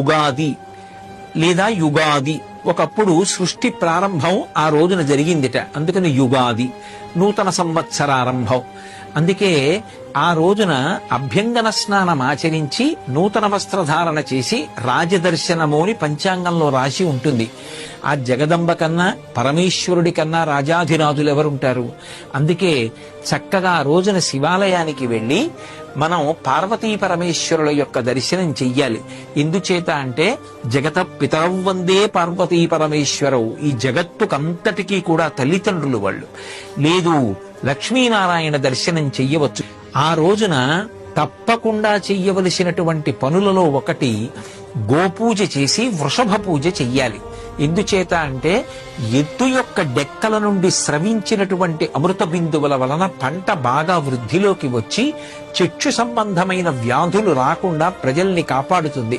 యుగాది లేదా యుగాది. ఒకప్పుడు సృష్టి ప్రారంభం ఆ రోజున జరిగిందిట, అందుకని యుగాది. నూతన సంవత్సరారంభం. అందుకే ఆ రోజున అభ్యంగన స్నానం ఆచరించి నూతన వస్త్రధారణ చేసి రాజదర్శనము అని పంచాంగంలో రాసి ఉంటుంది. ఆ జగదంబ కన్నా పరమేశ్వరుడి కన్నా రాజాధిరాజులు ఎవరుంటారు? అందుకే చక్కగా ఆ రోజున శివాలయానికి వెళ్ళి మనం పార్వతీ పరమేశ్వరుల యొక్క దర్శనం చెయ్యాలి. ఎందుచేత అంటే జగత పితరౌ వందే పార్వతీ పరమేశ్వరవు. ఈ జగత్తుకంతటికీ కూడా తల్లిదండ్రులు వాళ్ళు. లేదు, లక్ష్మీనారాయణ దర్శనం చెయ్యవచ్చు. ఆ రోజున తప్పకుండా చెయ్యవలసినటువంటి పనులలో ఒకటి గోపూజ చేసి వృషభ పూజ చెయ్యాలి. ఎందుచేత అంటే ఎద్దు యొక్క డెక్కల నుండి స్రవించినటువంటి అమృత బిందువుల వలన పంట బాగా వృద్ధిలోకి వచ్చి చక్షు సంబంధమైన వ్యాధులు రాకుండా ప్రజల్ని కాపాడుతుంది.